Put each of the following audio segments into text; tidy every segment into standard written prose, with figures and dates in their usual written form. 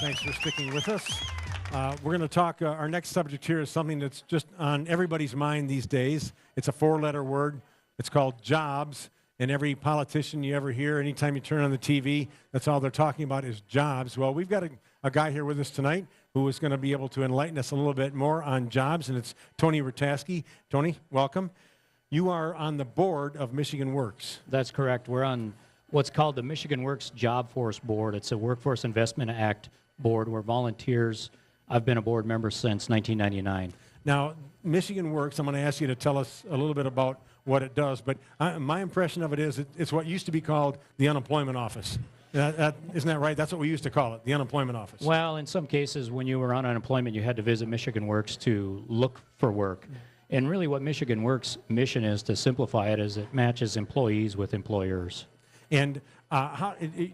Thanks for sticking with us. We're going to talk, our next subject here is something that's just on everybody's mind these days. It's a four-letter word. It's called jobs. And every politician you ever hear, anytime you turn on the TV, that's all they're talking about is jobs. Well, we've got a guy here with us tonight who is going to be able to enlighten us a little bit more on jobs, and it's Tony Retaskie. Tony, welcome. You are on the board of Michigan Works. That's correct. We're on what's called the Michigan Works Job Force Board. It's a Workforce Investment Act board. We're volunteers. I've been a board member since 1999. Now, Michigan Works, I'm going to ask you to tell us a little bit about what it does, but my impression of it is it's what used to be called the unemployment office. Isn't that right? That's what we used to call it, the unemployment office. Well, in some cases, when you were on unemployment, you had to visit Michigan Works to look for work. And really what Michigan Works' mission is, to simplify it, is it matches employees with employers. And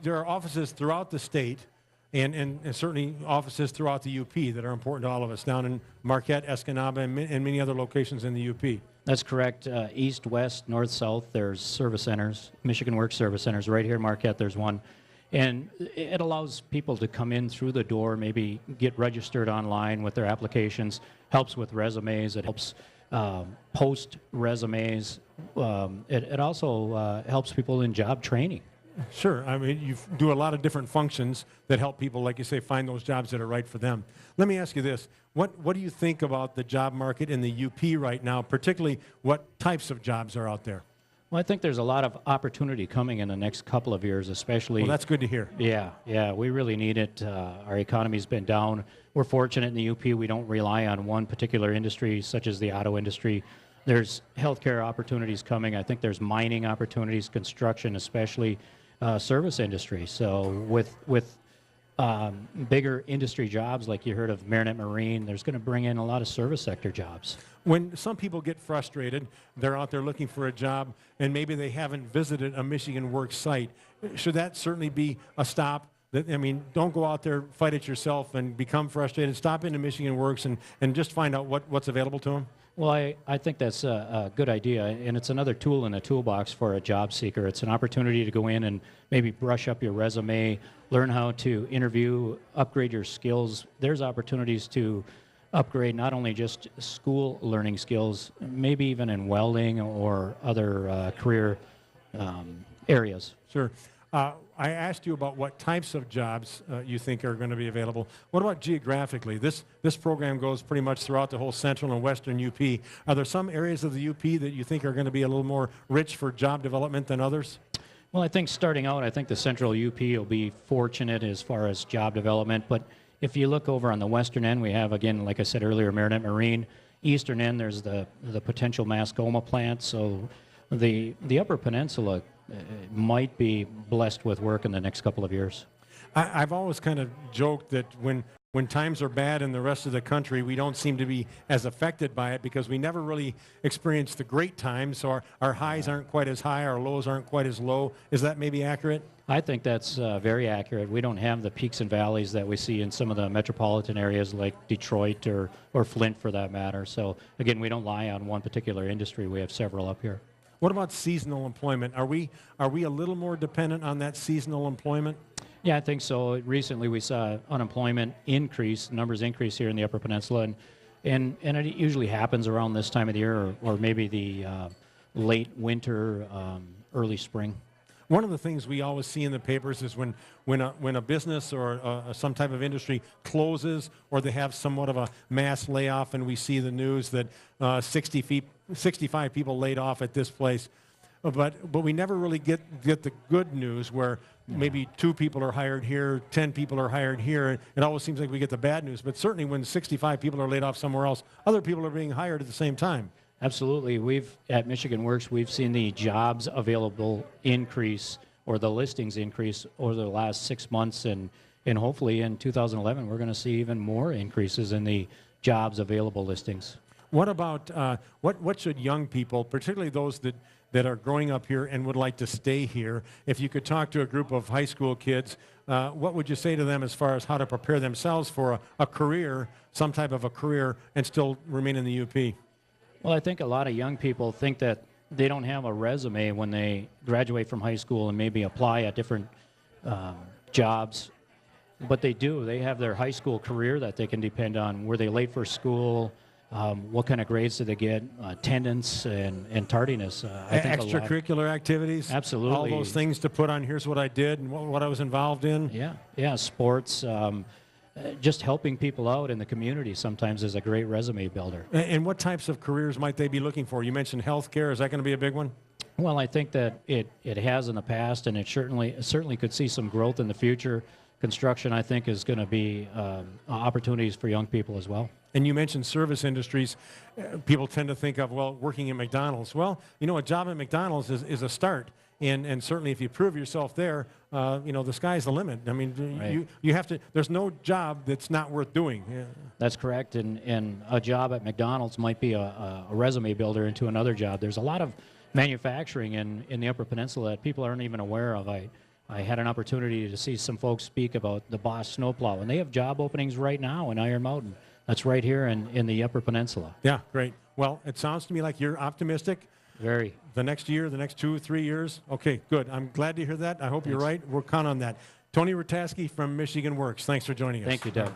there are offices throughout the state, and certainly offices throughout the UP that are important to all of us, down in Marquette, Escanaba, and many other locations in the UP. That's correct. East, west, north, south, there's service centers, Michigan Works service centers. Right here in Marquette, there's one. And it allows people to come in through the door, maybe get registered online with their applications, helps with resumes, it helps post resumes. It also helps people in job training. Sure. I mean, you do a lot of different functions that help people, like you say, find those jobs that are right for them. Let me ask you this. What do you think about the job market in the UP right now, particularly what types of jobs are out there? Well, I think there's a lot of opportunity coming in the next couple of years, especially. Well, that's good to hear. Yeah, we really need it. Our economy's been down. We're fortunate in the UP. We don't rely on one particular industry, such as the auto industry. There's healthcare opportunities coming. I think there's mining opportunities, construction, especially service industry. So with bigger industry jobs, like you heard of Marinette Marine, there's going to bring in a lot of service sector jobs. When some people get frustrated, they're out there looking for a job, and maybe they haven't visited a Michigan Works site, should that certainly be a stop? I mean, don't go out there, fight it yourself, and become frustrated. Stop into Michigan Works and just find out what's available to them? Well, I think that's a good idea, and it's another tool in the toolbox for a job seeker. It's an opportunity to go in and maybe brush up your resume, learn how to interview, upgrade your skills. There's opportunities to upgrade not only just school learning skills, maybe even in welding or other career areas. Sure. I asked you about what types of jobs you think are going to be available. What about geographically? This program goes pretty much throughout the whole central and western UP. Are there some areas of the UP that you think are going to be a little more rich for job development than others? Well, I think starting out, I think the central UP will be fortunate as far as job development. But if you look over on the western end, we have, again, like I said earlier, Marinette Marine. Eastern end, there's the potential Mascoma plant. So the Upper Peninsula might be blessed with work in the next couple of years. I've always kind of joked that when times are bad in the rest of the country, we don't seem to be as affected by it because we never really experience the great times, so our highs aren't quite as high, our lows aren't quite as low. Is that maybe accurate? I think that's very accurate. We don't have the peaks and valleys that we see in some of the metropolitan areas like Detroit or Flint, for that matter. So again, we don't rely on one particular industry. We have several up here. What about seasonal employment? Are we a little more dependent on that seasonal employment? Yeah, I think so. Recently we saw unemployment numbers increase here in the Upper Peninsula, and it usually happens around this time of the year or maybe the late winter, early spring. One of the things we always see in the papers is when a business or some type of industry closes or they have somewhat of a mass layoff, and we see the news that 65 people laid off at this place. But we never really get the good news where maybe 2 people are hired here, 10 people are hired here. It always seems like we get the bad news. But certainly when 65 people are laid off somewhere else, other people are being hired at the same time. Absolutely. At Michigan Works, we've seen the jobs available increase, or the listings increase, over the last 6 months, and hopefully in 2011 we're going to see even more increases in the jobs available listings. What about what should young people, particularly those that are growing up here and would like to stay here, if you could talk to a group of high school kids, what would you say to them as far as how to prepare themselves for a career, some type of a career, and still remain in the UP? Well, I think a lot of young people think that they don't have a resume when they graduate from high school and maybe apply at different jobs. But they do. They have their high school career that they can depend on. Were they late for school? What kind of grades did they get? Attendance and tardiness. I think Extracurricular activities. Absolutely. All those things to put on. Here's what I did and what I was involved in. Yeah. Sports. Just helping people out in the community sometimes is a great resume builder. And what types of careers might they be looking for? You mentioned healthcare. Is that going to be a big one? Well, I think that it has in the past, and it certainly could see some growth in the future. Construction, I think, is going to be opportunities for young people as well. And you mentioned service industries. People tend to think of, well, working at McDonald's. Well, you know, a job at McDonald's is a start. And certainly if you prove yourself there, you know, the sky's the limit. I mean, right. you have to, there's no job that's not worth doing. Yeah. That's correct. And a job at McDonald's might be a resume builder into another job. There's a lot of manufacturing in the Upper Peninsula that people aren't even aware of. I had an opportunity to see some folks speak about the Boss Snowplow, and they have job openings right now in Iron Mountain. That's right here in the Upper Peninsula. Yeah, great. Well, it sounds to me like you're optimistic. Very. The next year, the next 2 or 3 years. Okay, good. I'm glad to hear that. I hope you're right. We'll count on that. Tony Retaskie from Michigan Works. Thanks for joining us. Thank you, Doug.